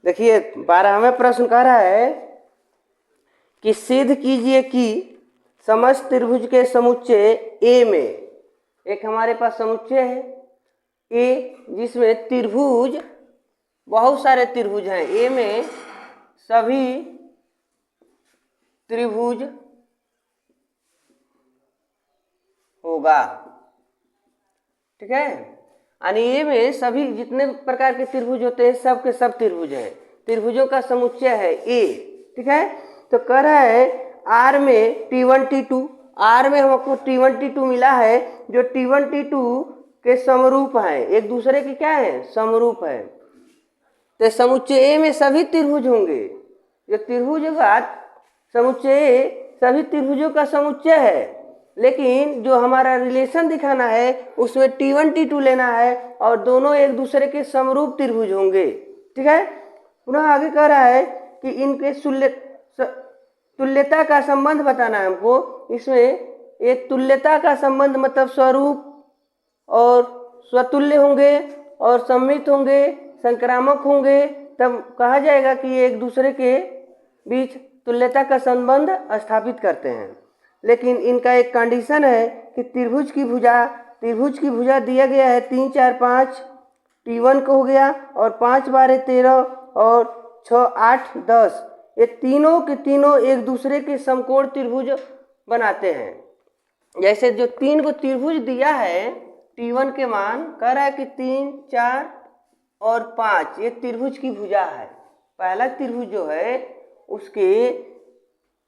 देखिए 12वां प्रश्न कह रहा है कि सिद्ध कीजिए कि समस्त त्रिभुज के समुच्चय ए में, एक हमारे पास समुच्चय है ए जिसमें त्रिभुज, बहुत सारे त्रिभुज हैं, ए में सभी त्रिभुज होगा। ठीक है, यानी ए में सभी जितने प्रकार के त्रिभुज होते हैं सब के सब त्रिभुज हैं, त्रिभुजों का समुच्चय है ए। ठीक है, तो कह रहा है आर में T1 T2, आर में हमको T1 T2 मिला है जो T1 T2 के समरूप हैं, एक दूसरे के क्या है, समरूप है। तो समुच्चय ए में सभी त्रिभुज होंगे, जो त्रिभुज होगा समुच्चय ए सभी त्रिभुजों का समुच्चय है, लेकिन जो हमारा रिलेशन दिखाना है उसमें T1 T2 लेना है और दोनों एक दूसरे के समरूप त्रिभुज होंगे। ठीक है, पुनः आगे कह रहा है कि इनके तुल्यता का संबंध बताना है हमको। इसमें एक तुल्यता का संबंध मतलब स्वरूप और स्वतुल्य होंगे और सममित होंगे, संक्रामक होंगे, तब कहा जाएगा कि एक दूसरे के बीच तुल्यता का संबंध स्थापित करते हैं। लेकिन इनका एक कंडीशन है कि त्रिभुज की भुजा दिया गया है 3 4 5, T1 को हो गया, और 5 12 13 और 6 8 10, ये तीनों के तीनों एक दूसरे के समकोण त्रिभुज बनाते हैं। जैसे जो 3 को त्रिभुज दिया है T1 के मान, कह रहा है कि 3 4 और 5 ये त्रिभुज की भुजा है। पहला त्रिभुज जो है उसके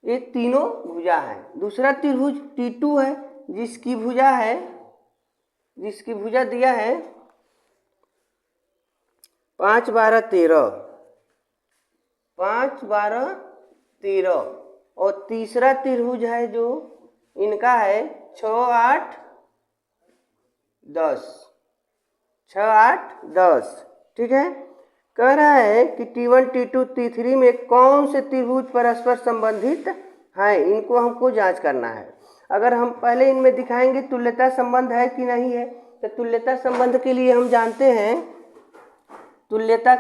ये तीनों भुजा है। दूसरा त्रिभुज T2 है जिसकी भुजा दिया है 5 12 13, 5 12 13, और तीसरा त्रिभुज है जो इनका है 6 8 10, 6 8 10। ठीक है, कह रहा है कि T1 T2 T3 में कौन से त्रिभुज परस्पर संबंधित हैं, इनको हमको जांच करना है। अगर हम पहले इनमें दिखाएंगे तुल्यता संबंध है कि नहीं है, तो तुल्यता संबंध के लिए हम जानते हैं तुल्यता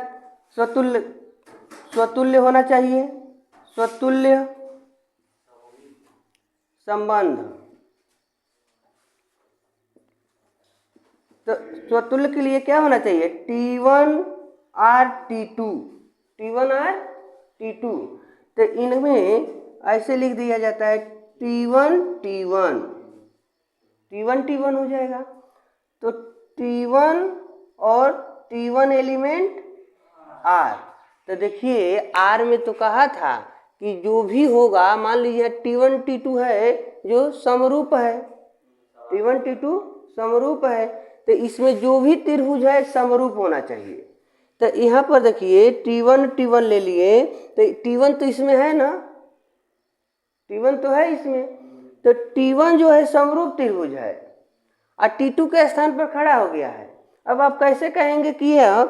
स्वतुल्य होना चाहिए, स्वतुल्य संबंध। तो स्वतुल्य के लिए क्या होना चाहिए, T1 और T2, T1 और T2। तो इनमें ऐसे लिख दिया जाता है T1 T1, T1 T1 हो जाएगा। तो T1 और T1 एलिमेंट R। तो देखिए R में तो कहा था कि जो भी होगा, मान लीजिए T1 T2 है जो समरूप है, T1 T2 समरूप है, तो इसमें जो भी त्रिभुज है समरूप होना चाहिए। तो यहाँ पर देखिए T1 T1 ले लिए, तो T1 तो इसमें है ना, T1 तो है इसमें, तो T1 जो है समरूप त्रिभुज है और T2 के स्थान पर खड़ा हो गया है। अब आप कैसे कहेंगे कि यह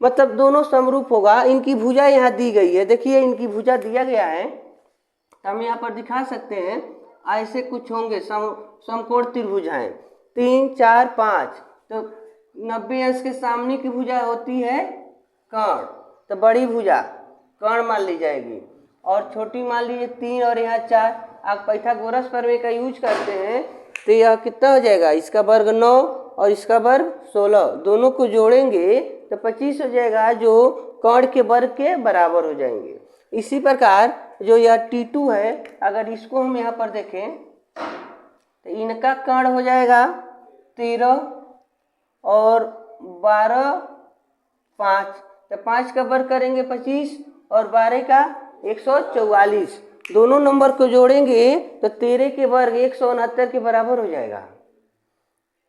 मतलब दोनों समरूप होगा, इनकी भुजा यहाँ दी गई है, देखिए इनकी भुजा दिया गया है, तो हम यहाँ पर दिखा सकते हैं ऐसे कुछ होंगे समकोण त्रिभुज हैं 3 4 5। तो 90 अंश के सामने की भुजा होती है कर्ण, तो बड़ी भुजा कर्ण मान ली जाएगी, और छोटी मान लीजिए 3 और यहाँ 4। आप पाइथागोरस प्रमेय का यूज करते हैं तो यह कितना हो जाएगा, इसका वर्ग 9 और इसका वर्ग 16, दोनों को जोड़ेंगे तो 25 हो जाएगा, जो कर्ण के वर्ग के बराबर हो जाएंगे। इसी प्रकार जो यह T2 है, अगर इसको हम यहाँ पर देखें तो इनका कर्ण हो जाएगा 13 और 12 5, तो 5 का वर्ग करेंगे 25 और 12 का 144, दोनों नंबर को जोड़ेंगे तो 13 के वर्ग 169 के बराबर हो जाएगा।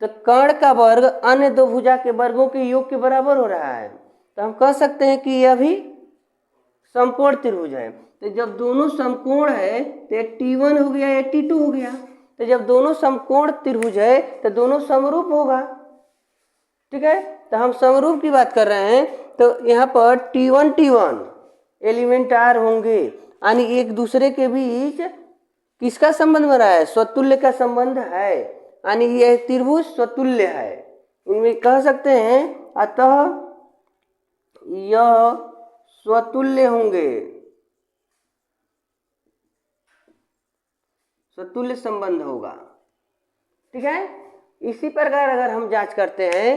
तो कर्ण का वर्ग अन्य दो भुजा के वर्गों के योग के बराबर हो रहा है, तो हम कह सकते हैं कि यह भी समकोण त्रिभुज है। तो जब दोनों समकोण है तो T1 हो गया, या T2 हो गया। तो जब दोनों समकोण त्रिभुज है तो दोनों समरूप होगा। ठीक है, तो हम समरूप की बात कर रहे हैं, तो यहाँ पर T1 T1 एलिमेंट R होंगे, यानी एक दूसरे के बीच किसका संबंध बना है, स्वतुल्य का संबंध है, यानी यह त्रिभुज स्वतुल्य है। इनमें कह सकते हैं अतः यह स्वतुल्य होंगे, स्वतुल्य संबंध होगा। ठीक है। इसी प्रकार अगर हम जांच करते हैं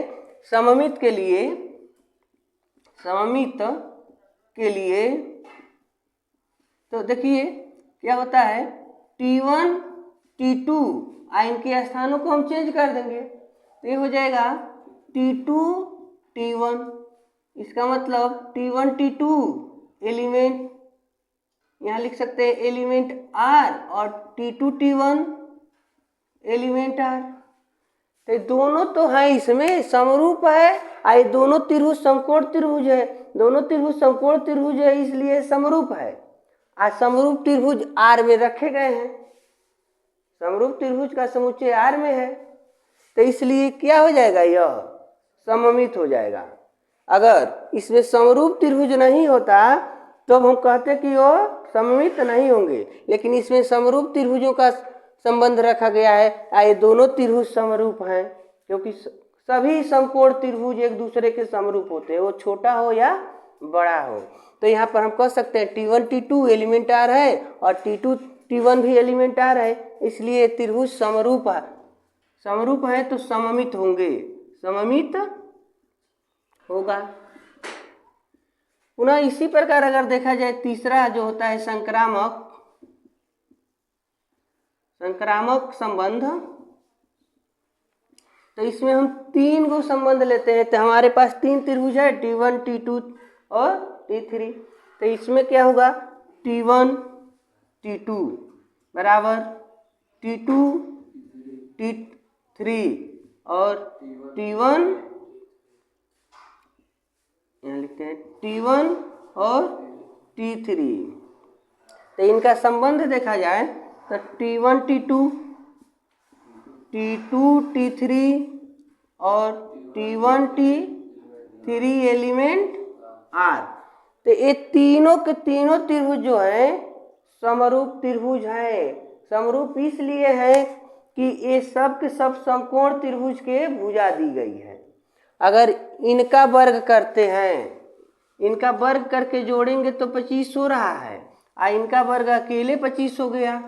सममित के लिए, सममित के लिए तो देखिए क्या होता है, T1 T2 इनके स्थानों को हम चेंज कर देंगे तो ये हो जाएगा T2 T1। इसका मतलब T1 T2 एलिमेंट यहाँ लिख सकते हैं एलिमेंट R और T2 T1 एलिमेंट R। तो दोनों तो है इसमें समरूप है, ये दोनों त्रिभुज समकोण त्रिभुज है, दोनों त्रिभुज समकोण त्रिभुज है इसलिए समरूप है। आज समरूप त्रिभुज R में रखे गए हैं, समरूप त्रिभुज का समुच्चय R में है तो इसलिए क्या हो जाएगा, यह सममित हो जाएगा। अगर इसमें समरूप त्रिभुज नहीं होता तो हम कहते कि वो सममित नहीं होंगे, लेकिन इसमें समरूप त्रिभुजों का संबंध रखा गया है। ये दोनों त्रिभुज समरूप हैं क्योंकि सभी समकोण त्रिभुज एक दूसरे के समरूप होते हैं, वो छोटा हो या बड़ा हो। तो यहाँ पर हम कह सकते हैं T1 T2 एलिमेंट R है और T2 T1 भी एलिमेंट R है, इसलिए त्रिभुज समरूप है। समरूप है तो सममित होंगे, सममित होगा। पुनः इसी प्रकार अगर देखा जाए तीसरा जो होता है संक्रामक, संक्रामक संबंध, तो इसमें हम 3 गो संबंध लेते हैं। तो हमारे पास 3 त्रिभुज है T1 T2 और T3। तो इसमें क्या होगा, T1 T2 बराबर T2 T3 और T1, यहाँ लिखते हैं T1 और T3। तो इनका संबंध देखा जाए तो T1 T2, T2 T3 और T1 T3 एलिमेंट R। तो ये तीनों के तीनों त्रिभुज जो है समरूप त्रिभुज है। समरूप इसलिए है कि ये सब के सब समकोण त्रिभुज के भुजा दी गई है। अगर इनका वर्ग करते हैं, इनका वर्ग करके जोड़ेंगे तो 25 हो रहा है, इनका वर्ग अकेले 25 हो गया।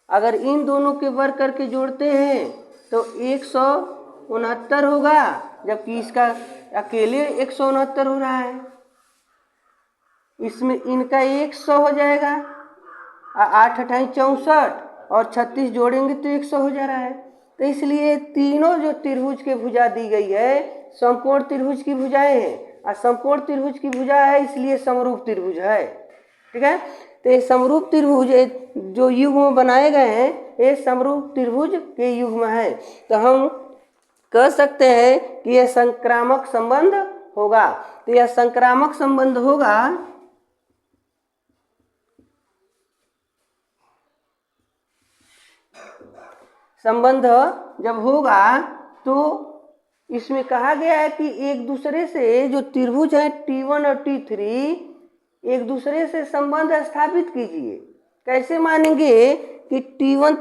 अगर इन दोनों के वर्ग करके जोड़ते हैं तो 169 होगा, जबकि इसका अकेले 169 हो रहा है। इसमें इनका 100 हो जाएगा, 8 8 64 और 36 जोड़ेंगे तो 100 हो जा रहा है। तो इसलिए तीनों जो त्रिभुज के भुजा दी गई है समकोण त्रिभुज की भुजाएं हैं, और समकोण त्रिभुज की भुजा है इसलिए समरूप त्रिभुज है। ठीक है। तो ये समरूप त्रिभुज जो युग्म बनाए गए हैं ये समरूप त्रिभुज के युग्म है। तो हम कह सकते हैं कि यह संक्रामक संबंध होगा। तो यह संक्रामक संबंध होगा संबंध जब होगा तो इसमें कहा गया है कि एक दूसरे से जो त्रिभुज है T1 और T3 एक दूसरे से संबंध स्थापित कीजिए। कैसे मानेंगे कि T1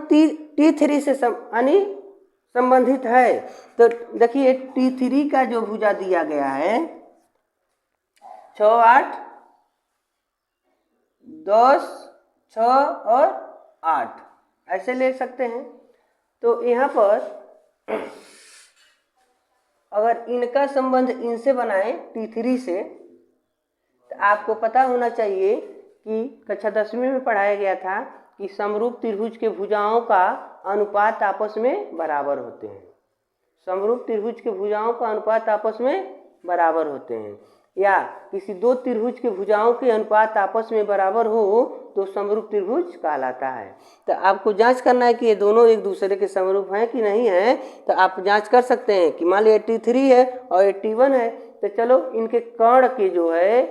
T3 से यानी संबंधित है। तो देखिए T3 का जो भुजा दिया गया है 6 8 10 6 और 8 ऐसे ले सकते हैं। तो यहाँ पर अगर इनका संबंध इनसे बनाए T3 से, तो आपको पता होना चाहिए कि कक्षा 10वीं में पढ़ाया गया था कि समरूप त्रिभुज के भुजाओं का अनुपात आपस में बराबर होते हैं। समरूप त्रिभुज के भुजाओं का अनुपात आपस में बराबर होते हैं, या किसी दो त्रिभुज के भुजाओं के अनुपात आपस में बराबर हो तो समरूप त्रिभुज कहलाता है। तो आपको जांच करना है कि ये दोनों एक दूसरे के समरूप हैं कि नहीं है। तो आप जांच कर सकते हैं कि मान लीजिए T3 है और ये T1 है, तो चलो इनके कर्ण के जो है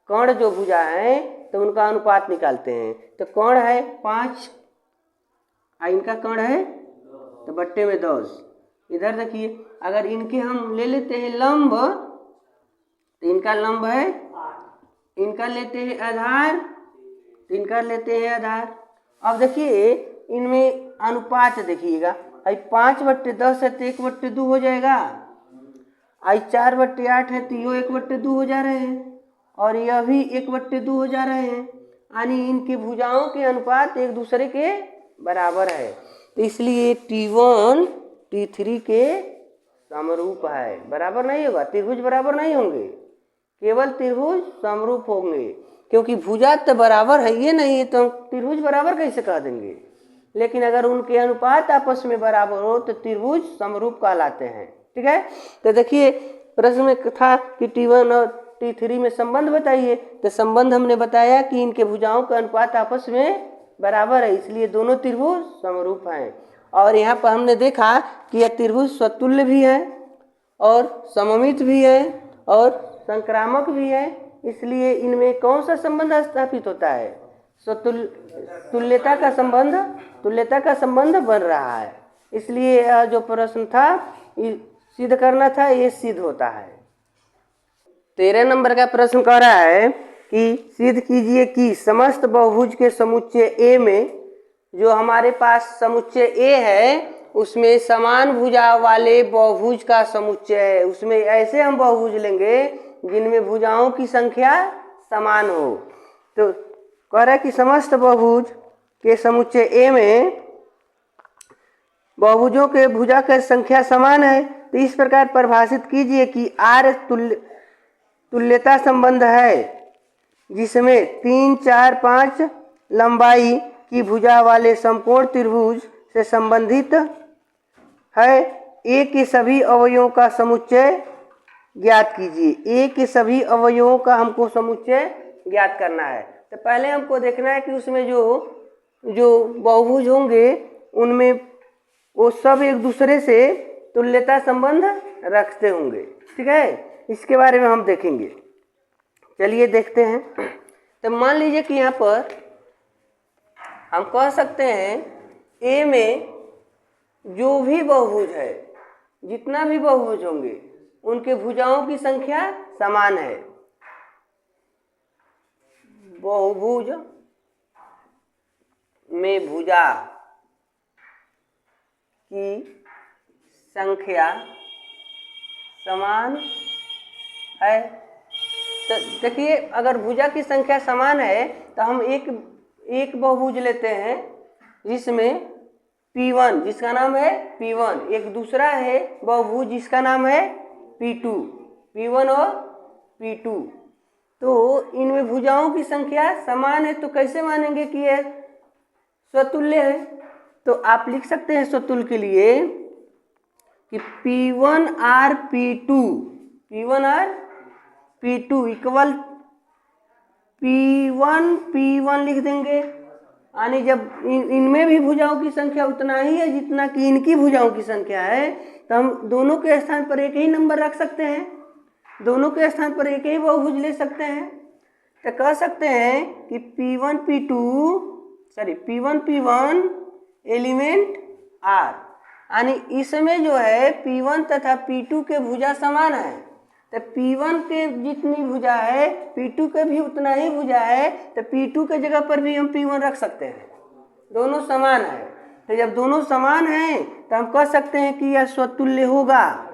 कर्ण जो भुजा है तो उनका अनुपात निकालते हैं। तो कर्ण है 5, इनका कर्ण है तो बट्टे में 10। इधर देखिए अगर इनके हम ले लेते हैं लंब, तो इनका लंब है, इनका लेते हैं आधार, तो इनका लेते हैं आधार। अब देखिए इनमें अनुपात देखिएगा, 5/10 है तो 1/2 हो जाएगा, 4/8 है तो यो 1/2 हो जा रहे हैं, और यह भी 1/2 हो जा रहे हैं, यानी इनके भुजाओं के अनुपात एक दूसरे के बराबर है। तो इसलिए T1 T3 के समरूप है। बराबर नहीं होगा, त्रिभुज बराबर नहीं होंगे, केवल त्रिभुज समरूप होंगे, क्योंकि भुजा तो बराबर है ये नहीं है तो त्रिभुज बराबर कैसे कह देंगे। लेकिन अगर उनके अनुपात आपस में बराबर हो तो त्रिभुज समरूप कहलाते हैं। ठीक है, तो देखिए प्रश्न में था कि T1 और T3 में संबंध बताइए, तो संबंध हमने बताया कि इनके भुजाओं का अनुपात आपस में बराबर है, इसलिए दोनों त्रिभुज समरूप हैं। और यहाँ पर हमने देखा कि यह त्रिभुज स्वतुल्य भी है और सममित भी है और संक्रामक भी है, इसलिए इनमें कौन सा संबंध स्थापित होता है? तुल्यता का संबंध बन रहा है। इसलिए जो प्रश्न था सिद्ध करना था, ये सिद्ध होता है। 13 नंबर का प्रश्न कह रहा है कि सिद्ध कीजिए कि समस्त बहुभुज के समुच्चय A में, जो हमारे पास समुच्चय A है उसमें समान भुजा वाले बहुभुज का समुच्चय है। उसमें ऐसे हम बहुभुज लेंगे जिनमें भुजाओं की संख्या समान हो। तो कह रहा है कि समस्त बहुभुज के समुच्चय A में बहुभुजों के भुजा की संख्या समान है। तो इस प्रकार परिभाषित कीजिए कि R तुल्यता संबंध है जिसमें 3, 4, 5 लंबाई की भुजा वाले समकोण त्रिभुज से संबंधित है। A के सभी अवयवों का समुच्चय ज्ञात कीजिए। A के सभी अवयवों का हमको समुच्चय ज्ञात करना है। तो पहले हमको देखना है कि उसमें जो बहुभुज होंगे उनमें वो सब एक दूसरे से तुल्यता संबंध रखते होंगे। ठीक है, इसके बारे में हम देखेंगे। चलिए देखते हैं। तो मान लीजिए कि यहाँ पर हम कह सकते हैं A में जो भी बहुभुज है, जितना भी बहुभुज होंगे उनके भुजाओं की संख्या समान है। बहुभुज में भुजा की संख्या समान है। तो देखिए, अगर भुजा की संख्या समान है तो हम एक बहुभुज लेते हैं जिसमें P1 जिसका नाम है P1, एक दूसरा है बहुभुज जिसका नाम है P2, P1 और P2। तो इनमें भुजाओं की संख्या समान है, तो कैसे मानेंगे कि यह स्वतुल्य है? तो आप लिख सकते हैं स्वतुल्य के लिए कि P1 और P2 इक्वल P1 लिख देंगे। यानी जब इनमें भी भुजाओं की संख्या उतना ही है जितना कि इनकी भुजाओं की संख्या है, तो हम दोनों के स्थान पर एक ही नंबर रख सकते हैं, दोनों के स्थान पर एक ही बहुभुज ले सकते हैं। तो कह सकते हैं कि P1 P1 एलिमेंट R, यानी इसमें जो है P1 तथा P2 के भुजा समान है। तो P1 के जितनी भुजा है P2 के भी उतना ही भुजा है, तो P2 के जगह पर भी हम P1 रख सकते हैं, दोनों समान है। तो जब दोनों समान हैं तो हम कह सकते हैं कि यह स्वतुल्य होगा।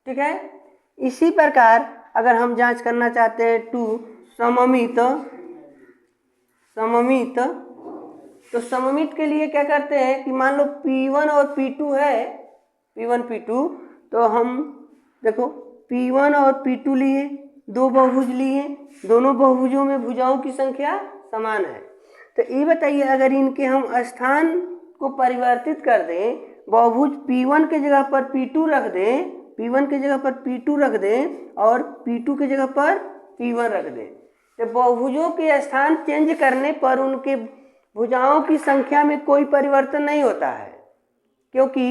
ठीक है, इसी प्रकार अगर हम जांच करना चाहते हैं तो सममित के लिए क्या करते हैं कि मान लो P1 और P2 है, P1 P2, तो हम देखो P1 और P2 लिए, दो बहुभुज लिए, दोनों बहुभुजों में भुजाओं की संख्या समान है। तो ये बताइए, अगर इनके हम स्थान को परिवर्तित कर दें, बहुभुज P1 के जगह पर P2 रख दें और P2 के जगह पर P1 रख दें, तो बहुभुजों के स्थान चेंज करने पर उनके भुजाओं की संख्या में कोई परिवर्तन नहीं होता है, क्योंकि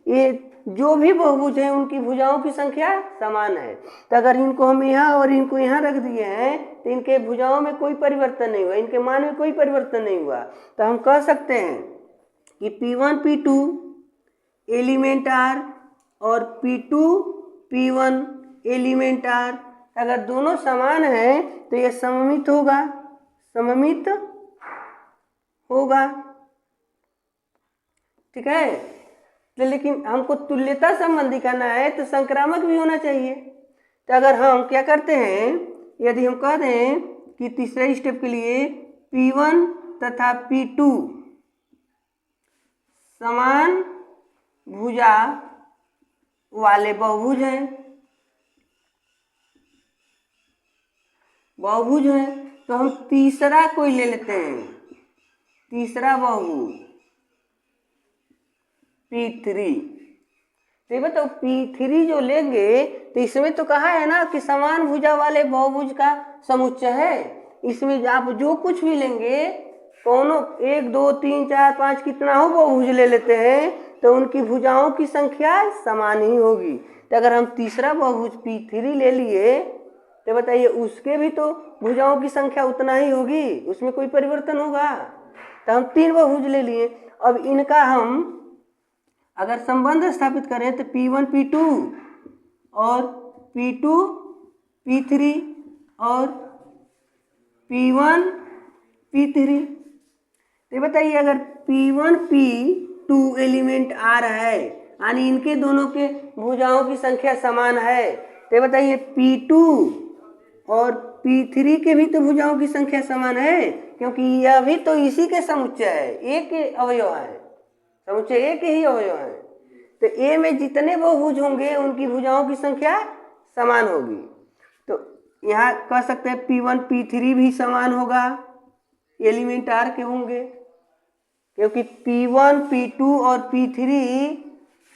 ये जो भी बहुभुज हैं उनकी भुजाओं की संख्या समान है। तो अगर इनको हम यहाँ और इनको यहाँ रख दिए हैं तो इनके भुजाओं में कोई परिवर्तन नहीं हुआ, इनके मान में कोई परिवर्तन नहीं हुआ। तो हम कह सकते हैं कि P1 P2 एलिमेंट R और P2 P1 एलिमेंट R, अगर दोनों समान हैं तो यह सममित होगा। ठीक है, तो लेकिन हमको तुल्यता संबंध दिखाना है तो संक्रामक भी होना चाहिए। तो अगर हम क्या करते हैं, यदि हम कह दें कि तीसरे स्टेप के लिए P1 तथा P2 समान भुजा वाले बहुभुज हैं, तो हम तीसरा कोई ले लेते हैं, तीसरा बहुभुज P3। तो बताओ P3 जो लेंगे तो इसमें तो कहा है ना कि समान भुजा वाले बहुभुज का समुच्चय है। इसमें आप जो कुछ भी लेंगे, कौनों 1 2 3 4 5 कितना हो बहुभुज ले लेते हैं तो उनकी भुजाओं की संख्या समान ही होगी। तो अगर हम तीसरा बहुभुज P3 ले लिए तो बताइए उसके भी तो भुजाओं की संख्या उतना ही होगी, उसमें कोई परिवर्तन होगा। तो हम 3 बहुभुज ले लिए। अब इनका हम अगर संबंध स्थापित करें तो P1 P2 और P2 P3 और P1 P3। तो बताइए अगर P1 P2 एलिमेंट आ रहा है यानी इनके दोनों के भुजाओं की संख्या समान है, तो बताइए P2 और P3 के भी तो भुजाओं की संख्या समान है, क्योंकि यह भी तो इसी के समुच्चय है, एक अवयव है, समुच्चय एक ही अवयव है। तो ए में जितने बहुभुज होंगे उनकी भुजाओं की संख्या समान होगी। तो यहाँ कह सकते हैं P1 P3 भी समान होगा, एलिमेंट आर के होंगे, क्योंकि P1 P2 और P3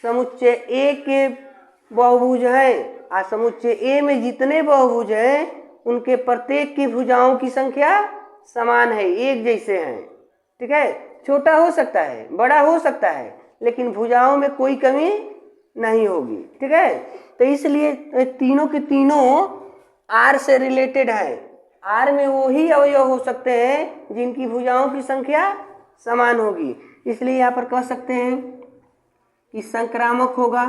समुच्चय ए के बहुभुज हैं। और समुच्चय ए में जितने बहुभुज हैं उनके प्रत्येक की भुजाओं की संख्या समान है, एक जैसे हैं। ठीक है, छोटा हो सकता है, बड़ा हो सकता है, लेकिन भुजाओं में कोई कमी नहीं होगी। ठीक है, तो इसलिए तीनों के तीनों आर से रिलेटेड है। आर में वही अवयव हो सकते हैं जिनकी भुजाओं की संख्या समान होगी। इसलिए यहाँ पर कह सकते हैं कि संक्रामक होगा,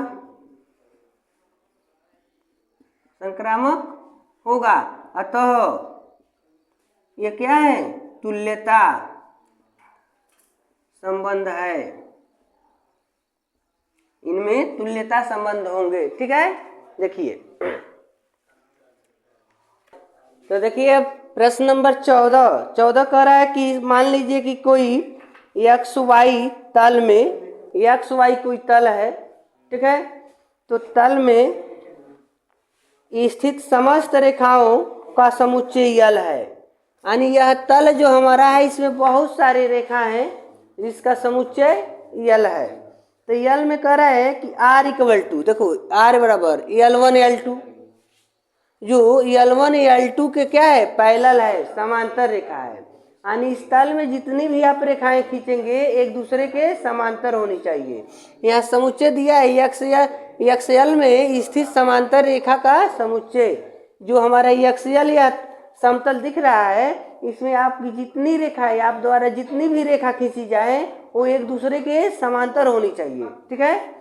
संक्रामक होगा। अतः यह क्या है, तुल्यता संबंध है, इनमें तुल्यता संबंध होंगे। ठीक है, देखिए तो देखिए अब प्रश्न नंबर 14 कह रहा है कि मान लीजिए कि कोई XY तल में, XY कोई तल है, ठीक है, तो तल में स्थित समस्त रेखाओं का समुच्चय यल है। यानी यह तल जो हमारा है इसमें बहुत सारी रेखा हैं जिसका समुच्चय यल है। तो यल में कह रहा है कि R इक्वल टू, देखो R बराबर L1 L2, जो L1 L2 के क्या है, पैरेलल है, समांतर रेखा है। यानी इस तल में जितनी भी आप रेखाएं खींचेंगे एक दूसरे के समांतर होनी चाहिए। यहाँ समुच्चय दिया है XL में स्थित समांतर रेखा का समुच्चय, जो हमारा XL या समतल दिख रहा है, इसमें आपकी जितनी रेखाएं, आप द्वारा जितनी भी रेखा खींची जाए वो एक दूसरे के समांतर होनी चाहिए। ठीक है,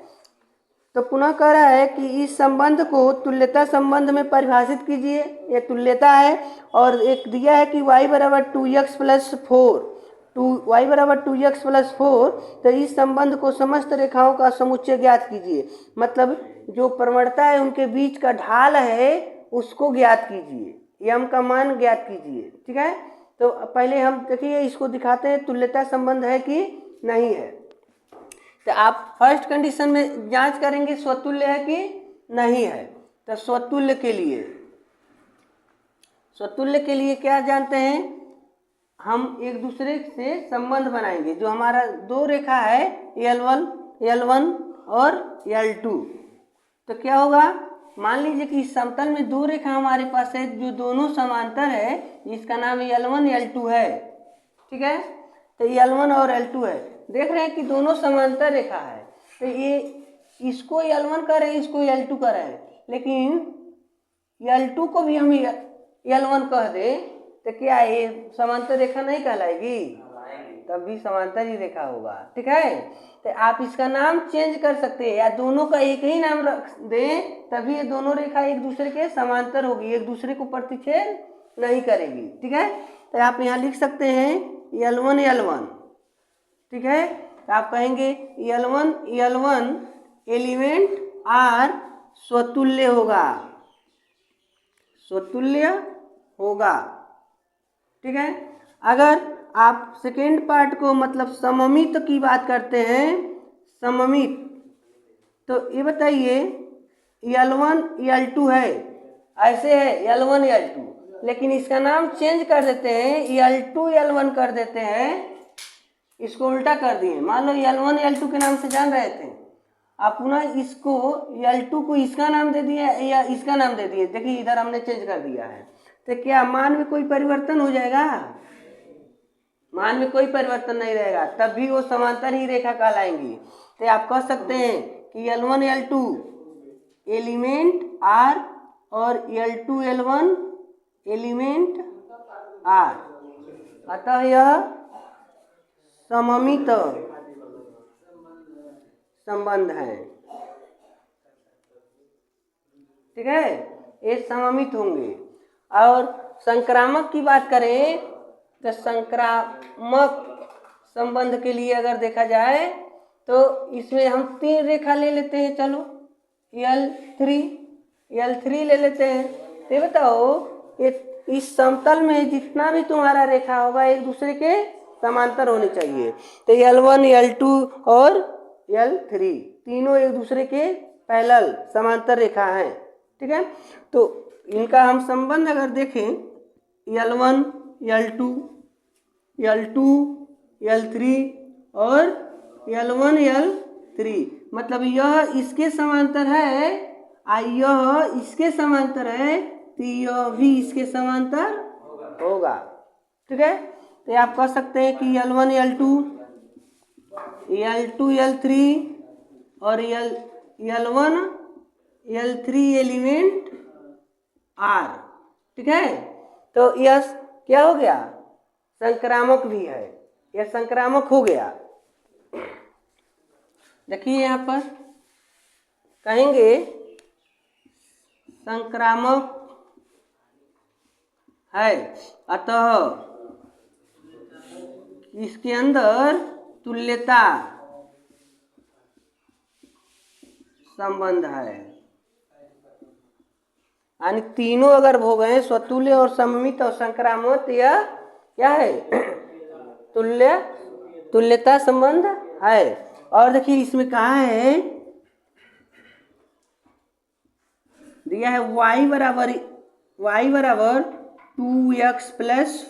तो पुनः कह रहा है कि इस संबंध को तुल्यता संबंध में परिभाषित कीजिए। यह तुल्यता है और एक दिया है कि y बराबर 2x प्लस 4, y बराबर 2x प्लस 4। तो इस संबंध को समस्त रेखाओं का समुच्चय ज्ञात कीजिए, मतलब जो प्रवणता है उनके बीच का ढाल है उसको ज्ञात कीजिए, यम का मान ज्ञात कीजिए। ठीक है, तो पहले हम देखिए इसको दिखाते हैं तुल्यता संबंध है कि नहीं है। तो आप फर्स्ट कंडीशन में जांच करेंगे स्वतुल्य है कि नहीं है। तो स्वतुल्य के लिए क्या जानते हैं, हम एक दूसरे से संबंध बनाएंगे। जो हमारा दो रेखा है L1 और L2, तो क्या होगा, मान लीजिए कि इस समतल में दो रेखा हमारे पास है जो दोनों समांतर है, जिसका नाम L1 L2 है। ठीक है, तो L1 और L2 है, देख रहे हैं कि दोनों समांतर रेखा है। तो ये इसको L1 कर रहे हैं, इसको L2 कर रहे हैं, लेकिन L2 को भी हम L1 कह दे तो क्या ये समांतर रेखा नहीं कहलाएगी, तब भी समांतर ही रेखा होगा। ठीक है, तो आप इसका नाम चेंज कर सकते हैं या दोनों का एक ही नाम रख दें, तभी ये दोनों रेखा एक दूसरे के समांतर होगी, एक दूसरे को प्रतिच्छेद नहीं करेगी। ठीक है, तो आप यहाँ लिख सकते हैं L1 L1। ठीक है, तो आप कहेंगे L1 एलिमेंट R स्वतुल्य होगा। ठीक है। अगर आप सेकेंड पार्ट को मतलब सममित की बात करते हैं, सममित, तो ये बताइए L1 L2 है, ऐसे है L1 L2, लेकिन इसका नाम चेंज कर देते हैं, L2 L1 कर देते हैं, इसको उल्टा कर दिए। मान लो L1 L2 के नाम से जान रहे थे, आप पुनः इसको L2 को इसका नाम दे दिया या इसका नाम दे दिए, देखिए इधर हमने चेंज कर दिया है, तो क्या मान में कोई परिवर्तन हो जाएगा? मान में कोई परिवर्तन नहीं रहेगा, तब भी वो समांतर ही रेखा कहलाएंगी। तो आप कह सकते हैं कि L1 L2 एलिमेंट R और L2 L1 एलिमेंट R, अतः यह सममित संबंध है। ठीक है, ये सममित होंगे। और संक्रामक की बात करें तो संक्रामक संबंध के लिए अगर देखा जाए तो इसमें हम 3 रेखा ले लेते हैं। चलो L3 ले लेते हैं। तो बताओ ये इस समतल में जितना भी तुम्हारा रेखा होगा एक दूसरे के समांतर होने चाहिए। तो L1 L2 और L3 तीनों एक दूसरे के पैरेलल समांतर रेखा हैं। ठीक है, तो इनका हम संबंध अगर देखें L1 L2 L3 और L1 L3, मतलब यह इसके समांतर है और यह इसके समांतर है, तो यह भी इसके समांतर होगा। ठीक है, तो आप कह सकते हैं कि L1 L2 L3 और L1 L3 एलिमेंट R। ठीक है, तो यह क्या हो गया? संक्रामक भी है, यह संक्रामक हो गया। देखिए यहाँ पर कहेंगे संक्रामक है, अतः इसके अंदर तुल्यता संबंध है। यानी तीनों अगर हो गए स्वतुल्य और सममित और संक्रामक, यह क्या है? तुल्यता संबंध है। और देखिए इसमें कहा है, दिया है y बराबर 2x प्लस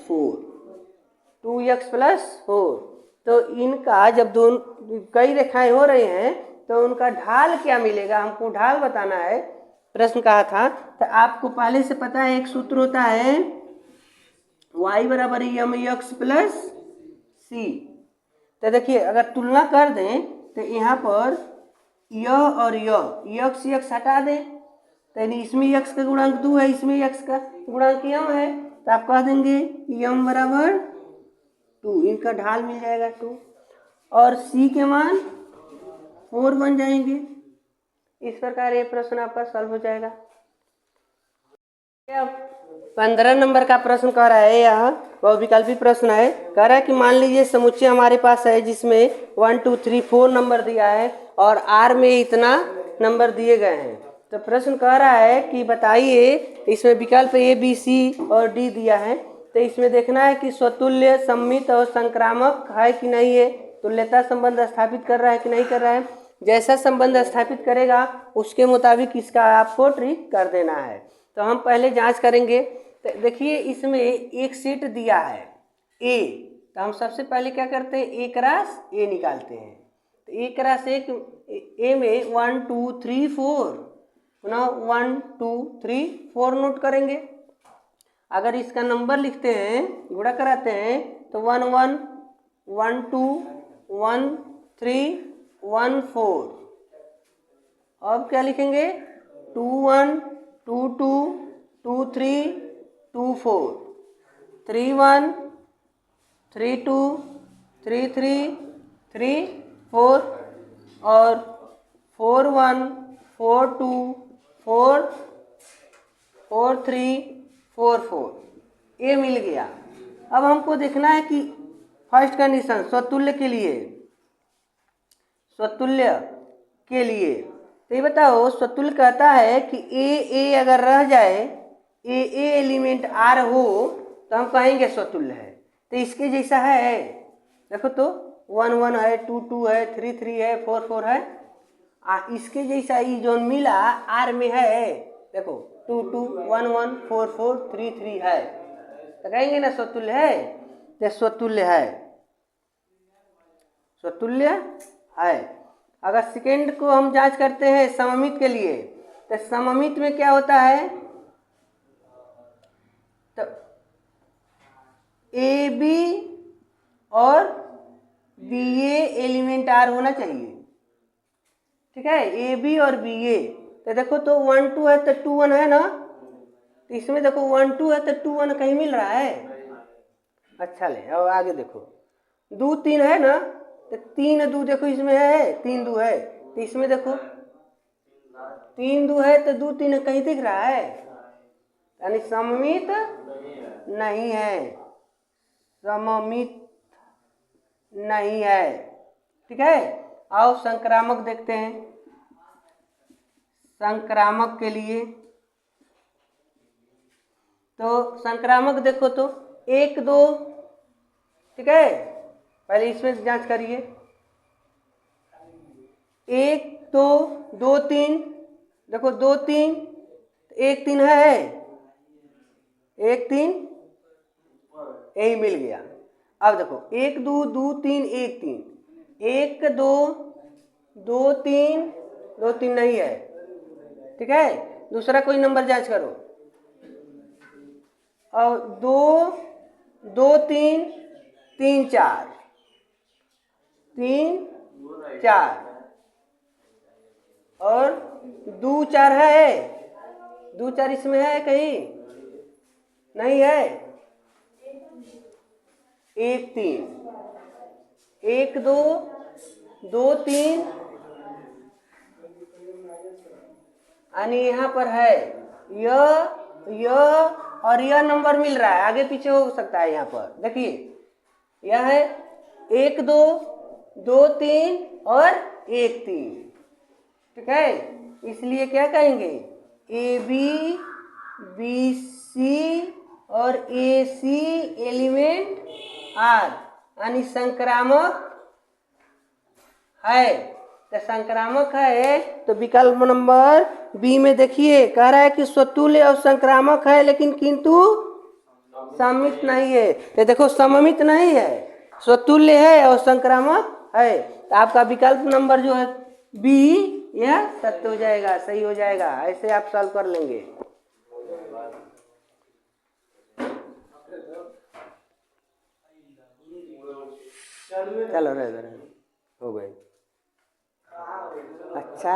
4। तो इनका जब दोनों कई रेखाएं हो रही हैं तो उनका ढाल क्या मिलेगा, हमको ढाल बताना है। प्रश्न कहा था, तो आपको पहले से पता है एक सूत्र होता है y बराबर mx प्लस c। तो देखिए अगर तुलना कर दें तो यहाँ पर यह और यह x हटा दें, तो यानी इसमें x का गुणांक 2 है, इसमें x का गुणांक m है, तो आप कह देंगे m बराबर 2, इनका ढाल मिल जाएगा 2 और c के मान 4 बन जाएंगे। इस प्रकार ये प्रश्न आपका सॉल्व हो जाएगा। 15 नंबर का प्रश्न कह रहा है, यह बहुविकल्पी प्रश्न है। कह रहा है कि मान लीजिए समुच्चय हमारे पास है जिसमें 1 2 3 4 नंबर दिया है और R में इतना नंबर दिए गए हैं। तो प्रश्न कह रहा है कि बताइए, इसमें विकल्प A B C और D दिया है, तो इसमें देखना है कि स्वतुल्य, सममित और संक्रामक है कि नहीं है, तुल्यता संबंध स्थापित कर रहा है कि नहीं कर रहा है। जैसा संबंध स्थापित करेगा उसके मुताबिक इसका आपको ट्रिक कर देना है। तो हम पहले जांच करेंगे। तो देखिए इसमें एक सेट दिया है A, तो हम सबसे पहले क्या करते हैं, A क्रॉस A निकालते हैं। तो A क्रॉस A में 1 2 3 4, पुनः 1 2 3 4 नोट करेंगे। अगर इसका नंबर लिखते हैं, गुणा कराते हैं, तो 1 1 1 2 1 3 1 4। अब क्या लिखेंगे, 2 1 2 2 2 3 2 4, 3 1 3 2 3 3 3 4 और 4 1 4 2 4 4 3 4 4, ये मिल गया। अब हमको देखना है कि फर्स्ट कंडीशन स्वतुल्य के लिए, स्वतुल्य के लिए। तो ये बताओ, स्वतुल्य कहता है कि ए अगर रह जाए, ए एलिमेंट आर हो तो हम कहेंगे स्वतुल्य है। तो इसके जैसा है, देखो तो 1 1 है, 2 2 है, 3 3 है, 4 4 है। इसके जैसा ये जो मिला आर में है, देखो 2 2 1 1 4 4 3 3 है, तो कहेंगे ना स्वतुल्य है। तो स्वतुल्य है, स्वतुल्य है। अगर सेकेंड को हम जांच करते हैं सममित के लिए, तो सममित में क्या होता है, तो ए बी और बी ए एलिमेंट आर होना चाहिए, ठीक है, ए बी और बी ए। तो देखो तो 1 2 है तो 2 1 है ना, तो इसमें देखो 1 2 है तो 2 1 कहीं मिल रहा है। अच्छा ले, अब आगे देखो 2 3 है ना, तो 3 2 देखो इसमें है, 3 2 है, तो इसमें देखो 3 2 है तो 2 3 कहीं दिख रहा है, यानी सममित नहीं है, सममित नहीं है, ठीक है। आओ संक्रामक देखते हैं। संक्रामक के लिए तो संक्रामक देखो तो 1 2, ठीक है, पहले इसमें जांच करिए, 1 2 2 3, देखो 2 3 1 3 है, 1 3 यही मिल गया। अब देखो 1 2 2 3 1 3, 1 2 2 3 2 3 नहीं है, ठीक है। दूसरा कोई नंबर जांच करो, और 2 2 3 3 4 3 4 और 2 4 है, 2 4 इसमें है कहीं नहीं है, 1 3 1 2 2 3, यानी यहाँ पर है यह और यह नंबर मिल रहा है, आगे पीछे हो सकता है। यहाँ पर देखिए यह है 1 2 2 3 और 1 3, ठीक है। इसलिए क्या कहेंगे, ए बी बी सी और ए सी एलिमेंट आर, यानी संक्रामक है। तो संक्रामक है, तो विकल्प नंबर बी में देखिए कह रहा है कि स्वतुल्य और संक्रामक है, लेकिन किंतु सममित नहीं है। तो देखो सममित नहीं है, स्वतुल्य है और संक्रामक है, तो आपका विकल्प नंबर जो है बी, यह सत्य हो जाएगा, सही हो जाएगा। ऐसे आप सॉल्व कर लेंगे। चलो रह हो गए। अच्छा